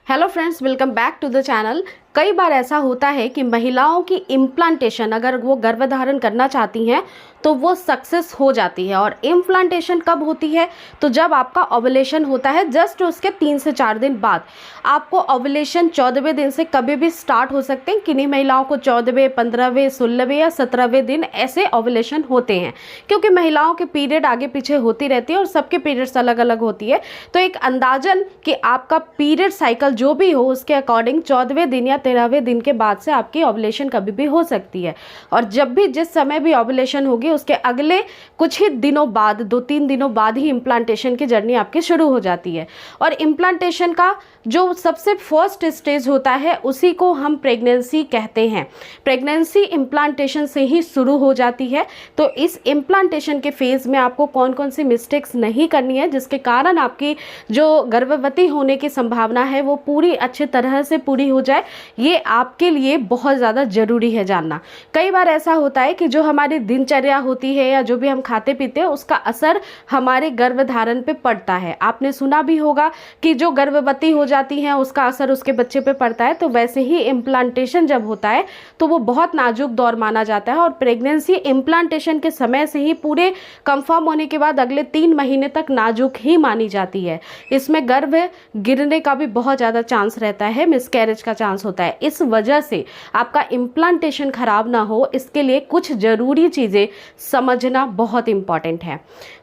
Hello friends, welcome back to the channel. कई बार ऐसा होता है कि महिलाओं की इम्प्लांटेशन अगर वो गर्भधारण करना चाहती हैं तो वो सक्सेस हो जाती है। और इम्प्लांटेशन कब होती है? तो जब आपका ओवुलेशन होता है जस्ट उसके 3 से 4 दिन बाद। आपको ओवुलेशन 14वें दिन से कभी भी स्टार्ट हो सकते हैं। किन्हीं महिलाओं को 14वें, 15वें, 16वें या 17वें दिन ऐसे ओवुलेशन होते हैं, क्योंकि महिलाओं के पीरियड आगे पीछे होती रहती है और सबके पीरियड्स अलग अलग होती है। तो एक अंदाजन कि आपका पीरियड साइकिल जो भी हो उसके अकॉर्डिंग 14वें दिन या 13वें दिन के बाद से आपकी ओवुलेशन कभी भी हो सकती है। और जब भी जिस समय भी ओवुलेशन होगी उसके अगले कुछ ही दिनों बाद, 2-3 दिनों बाद ही इम्प्लांटेशन की जर्नी आपकी शुरू हो जाती है। और इम्प्लांटेशन का जो सबसे फर्स्ट स्टेज होता है उसी को हम प्रेगनेंसी कहते हैं। प्रेगनेंसी इम्प्लांटेशन से ही शुरू हो जाती है। तो इस इम्प्लांटेशन के फेज में आपको कौन कौन सी मिस्टेक्स नहीं करनी है जिसके कारण आपकी जो गर्भवती होने की संभावना है वो पूरी अच्छी तरह से पूरी हो जाए, ये आपके लिए बहुत ज़्यादा ज़रूरी है जानना। कई बार ऐसा होता है कि जो हमारी दिनचर्या होती है या जो भी हम खाते पीते हैं उसका असर हमारे गर्भधारण पे पड़ता है। आपने सुना भी होगा कि जो गर्भवती हो जाती हैं उसका असर उसके बच्चे पे पड़ता है। तो वैसे ही इम्प्लांटेशन जब होता है तो वो बहुत नाजुक दौर माना जाता है। और प्रेगनेंसी इम्प्लांटेशन के समय से ही पूरे कंफर्म होने के बाद अगले 3 महीने तक नाजुक ही मानी जाती है। इसमें गर्भ गिरने का भी बहुत ज़्यादा चांस रहता है, मिसकैरेज का चांस होता है। इस वजह से आपका इम्प्लांटेशन खराब ना हो इसके लिए कुछ ज़रूरी चीज़ें समझना बहुत इम्पॉर्टेंट है।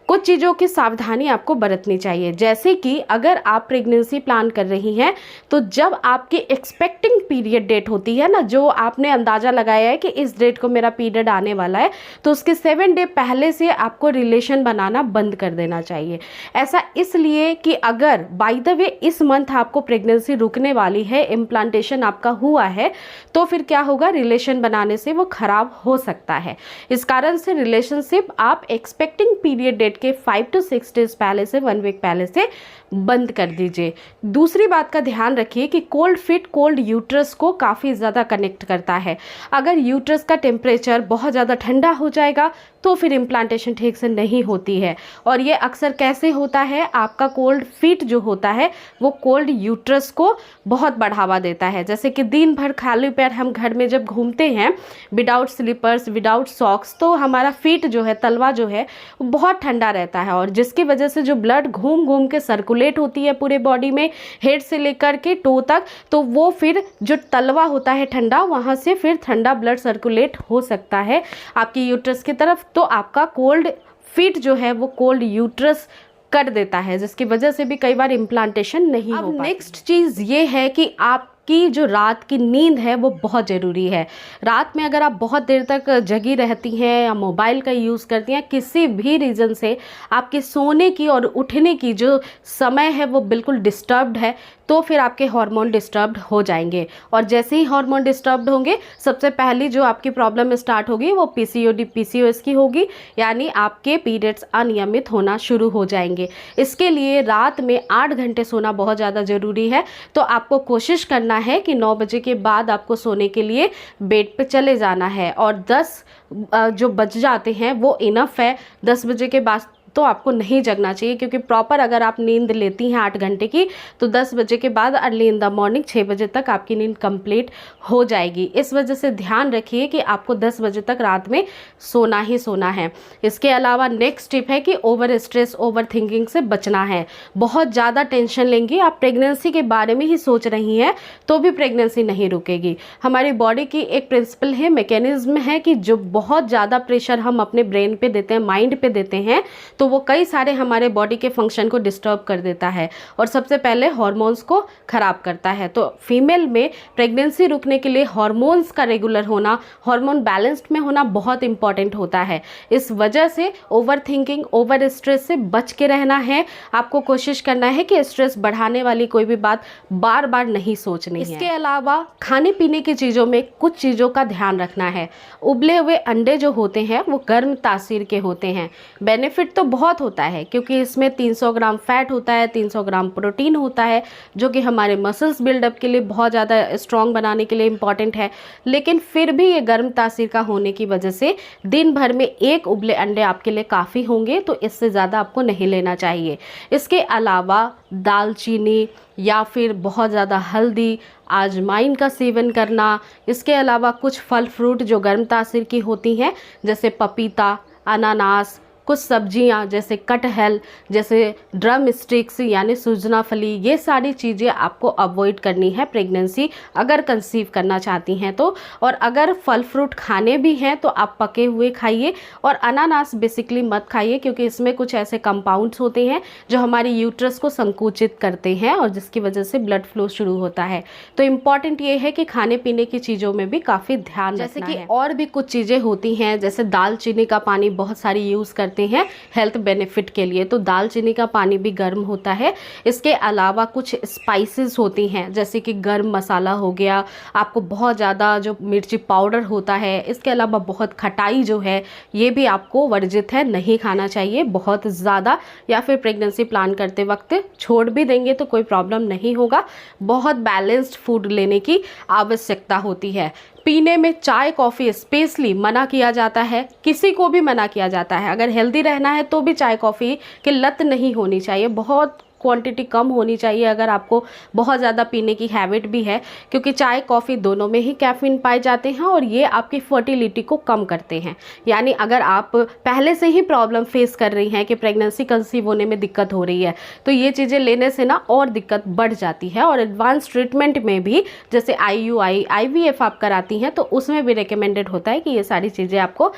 कुछ चीज़ों की सावधानी आपको बरतनी चाहिए, जैसे कि अगर आप प्रेगनेंसी प्लान कर रही हैं तो जब आपकी एक्सपेक्टिंग पीरियड डेट होती है ना, जो आपने अंदाज़ा लगाया है कि इस डेट को मेरा पीरियड आने वाला है, तो उसके 7 डे पहले से आपको रिलेशन बनाना बंद कर देना चाहिए। ऐसा इसलिए कि अगर बाय द वे इस मंथ आपको प्रेगनेंसी रुकने वाली है, इम्प्लांटेशन आपका हुआ है, तो फिर क्या होगा, रिलेशन बनाने से वो खराब हो सकता है। इस कारण से रिलेशनशिप आप एक्सपेक्टिंग पीरियड डेट के 5 to 6 डेज पहले से, 1 वीक पहले से बंद कर दीजिए। दूसरी बात का ध्यान रखिए कि कोल्ड फिट कोल्ड यूट्रस को काफ़ी ज़्यादा कनेक्ट करता है। अगर यूट्रस का टेम्परेचर बहुत ज़्यादा ठंडा हो जाएगा तो फिर इम्प्लांटेशन ठीक से नहीं होती है। और ये अक्सर कैसे होता है, आपका कोल्ड फीट जो होता है वो कोल्ड यूट्रस को बहुत बढ़ावा देता है। जैसे कि दिन भर खाली पैर हम घर में जब घूमते हैं विदाउट स्लीपर्स, विदाउट सॉक्स, तो हमारा फीट जो है, तलवा जो है, वो बहुत ठंडा रहता है। और जिसकी वजह से जो ब्लड घूम घूम के सर्कुलेट होती है पूरे बॉडी में, हेड से लेकर के टो तक, तो वो फिर जो तलवा होता है ठंडा, वहाँ से फिर ठंडा ब्लड सर्कुलेट हो सकता है आपकी यूट्रस की तरफ। तो आपका कोल्ड फीट जो है वो कोल्ड यूट्रस कर देता है, जिसकी वजह से भी कई बार इम्प्लांटेशन नहीं हो पाती। नेक्स्ट चीज़ ये है कि आपकी जो रात की नींद है वो बहुत ज़रूरी है। रात में अगर आप बहुत देर तक जगी रहती हैं या मोबाइल का यूज़ करती हैं, किसी भी रीज़न से आपके सोने की और उठने की जो समय है वो बिल्कुल डिस्टर्ब्ड है, तो फिर आपके हार्मोन डिस्टर्ब्ड हो जाएंगे। और जैसे ही हार्मोन डिस्टर्ब्ड होंगे, सबसे पहली जो आपकी प्रॉब्लम स्टार्ट होगी वो पीसीओडी पीसीओएस की होगी, यानी आपके पीरियड्स अनियमित होना शुरू हो जाएंगे। इसके लिए रात में 8 घंटे सोना बहुत ज़्यादा ज़रूरी है। तो आपको कोशिश करना है कि 9 बजे के बाद आपको सोने के लिए बेड पे चले जाना है। और 10 जो बज जाते हैं वो इनफ है। 10 बजे के बाद तो आपको नहीं जगना चाहिए, क्योंकि प्रॉपर अगर आप नींद लेती हैं 8 घंटे की तो 10 बजे के बाद अर्ली इन द मॉर्निंग 6 बजे तक आपकी नींद कंप्लीट हो जाएगी। इस वजह से ध्यान रखिए कि आपको 10 बजे तक रात में सोना ही सोना है। इसके अलावा नेक्स्ट टिप है कि ओवर स्ट्रेस, ओवर थिंकिंग से बचना है। बहुत ज़्यादा टेंशन लेंगी, आप प्रेगनेंसी के बारे में ही सोच रही हैं तो भी प्रेगनेंसी नहीं रुकेगी। हमारी बॉडी की एक प्रिंसिपल है, मैकेनिज्म है कि जो बहुत ज़्यादा प्रेशर हम अपने ब्रेन पे देते हैं, माइंड पे देते हैं, तो वो कई सारे हमारे बॉडी के फंक्शन को डिस्टर्ब कर देता है और सबसे पहले हार्मोन्स को खराब करता है। तो फीमेल में प्रेगनेंसी रुकने के लिए हार्मोन्स का रेगुलर होना, हार्मोन बैलेंस्ड में होना बहुत इंपॉर्टेंट होता है। इस वजह से ओवर थिंकिंग, ओवर स्ट्रेस से बच के रहना है। आपको कोशिश करना है कि स्ट्रेस बढ़ाने वाली कोई भी बात बार बार नहीं सोचनी है। इसके अलावा खाने पीने की चीज़ों में कुछ चीज़ों का ध्यान रखना है। उबले हुए अंडे जो होते हैं वो गर्म तासीर के होते हैं। बेनिफिट तो बहुत होता है, क्योंकि इसमें 300 ग्राम फैट होता है, 300 ग्राम प्रोटीन होता है, जो कि हमारे मसल्स बिल्डअप के लिए बहुत ज़्यादा स्ट्रॉन्ग बनाने के लिए इम्पॉर्टेंट है। लेकिन फिर भी ये गर्म तासीर का होने की वजह से दिन भर में 1 उबले अंडे आपके लिए काफ़ी होंगे, तो इससे ज़्यादा आपको नहीं लेना चाहिए। इसके अलावा दालचीनी या फिर बहुत ज़्यादा हल्दी, अजवाइन का सेवन करना, इसके अलावा कुछ फल फ्रूट जो गर्म तासीर की होती हैं, जैसे पपीता, अनानास, कुछ सब्जियां जैसे कटहल, जैसे ड्रम स्टिक्स यानी सुजना फली, ये सारी चीज़ें आपको अवॉइड करनी है प्रेगनेंसी अगर कंसीव करना चाहती हैं तो। और अगर फल फ्रूट खाने भी हैं तो आप पके हुए खाइए, और अनानास बेसिकली मत खाइए, क्योंकि इसमें कुछ ऐसे कंपाउंड्स होते हैं जो हमारी यूट्रस को संकुचित करते हैं और जिसकी वजह से ब्लड फ्लो शुरू होता है। तो इम्पॉर्टेंट ये है कि खाने पीने की चीज़ों में भी काफ़ी ध्यान जैसे कि और भी कुछ चीज़ें होती हैं, जैसे दालचीनी का पानी बहुत सारी यूज़ करते हैं हेल्थ बेनिफिट के लिए, तो दालचीनी का पानी भी गर्म होता है। इसके अलावा कुछ स्पाइसेस होती हैं, जैसे कि गर्म मसाला हो गया, आपको बहुत ज़्यादा जो मिर्ची पाउडर होता है, इसके अलावा बहुत खटाई जो है ये भी आपको वर्जित है, नहीं खाना चाहिए बहुत ज़्यादा, या फिर प्रेगनेंसी प्लान करते वक्त छोड़ भी देंगे तो कोई प्रॉब्लम नहीं होगा। बहुत बैलेंस्ड फूड लेने की आवश्यकता होती है। पीने में चाय कॉफ़ी स्पेशली मना किया जाता है, किसी को भी मना किया जाता है। अगर हेल्दी रहना है तो भी चाय कॉफ़ी की लत नहीं होनी चाहिए, बहुत क्वांटिटी कम होनी चाहिए अगर आपको बहुत ज़्यादा पीने की हैबिट भी है, क्योंकि चाय कॉफ़ी दोनों में ही कैफीन पाए जाते हैं और ये आपकी फर्टिलिटी को कम करते हैं। यानी अगर आप पहले से ही प्रॉब्लम फेस कर रही हैं कि प्रेगनेंसी कंसीव होने में दिक्कत हो रही है, तो ये चीज़ें लेने से ना और दिक्कत बढ़ जाती है। और एडवांस ट्रीटमेंट में भी जैसे IUI IVF आप कराती हैं तो उसमें भी रिकमेंडेड होता है कि ये सारी चीज़ें आपको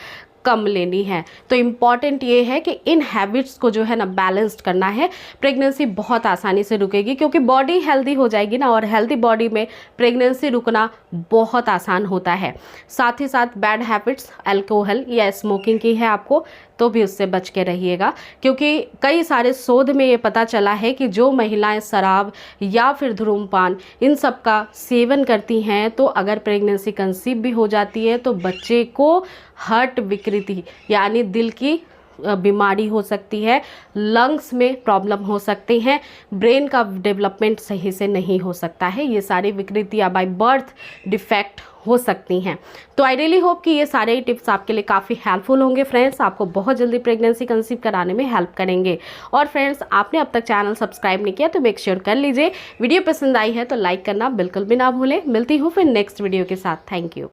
कम लेनी है। तो इम्पॉर्टेंट ये है कि इन हैबिट्स को जो है ना बैलेंस्ड करना है, प्रेगनेंसी बहुत आसानी से रुकेगी, क्योंकि बॉडी हेल्दी हो जाएगी ना, और हेल्दी बॉडी में प्रेगनेंसी रुकना बहुत आसान होता है। साथ ही साथ बैड हैबिट्स अल्कोहल या स्मोकिंग की है आपको, तो भी उससे बच के रहिएगा, क्योंकि कई सारे शोध में ये पता चला है कि जो महिलाएं शराब या फिर धूम्रपान इन सब का सेवन करती हैं, तो अगर प्रेगनेंसी कंसीव भी हो जाती है तो बच्चे को हार्ट विकृति यानी दिल की बीमारी हो सकती है, लंग्स में प्रॉब्लम हो सकती हैं, ब्रेन का डेवलपमेंट सही से नहीं हो सकता है, ये सारी विकृतियाँ बाय बर्थ डिफेक्ट हो सकती हैं। तो आई रियली होप कि ये सारे टिप्स आपके लिए काफ़ी हेल्पफुल होंगे फ्रेंड्स, आपको बहुत जल्दी प्रेगनेंसी कंसीव कराने में हेल्प करेंगे। और फ्रेंड्स, आपने अब तक चैनल सब्सक्राइब नहीं किया तो मेक श्योर कर लीजिए। वीडियो पसंद आई है तो लाइक करना बिल्कुल भी ना भूलें। मिलती हूँ फिर नेक्स्ट वीडियो के साथ। Thank you.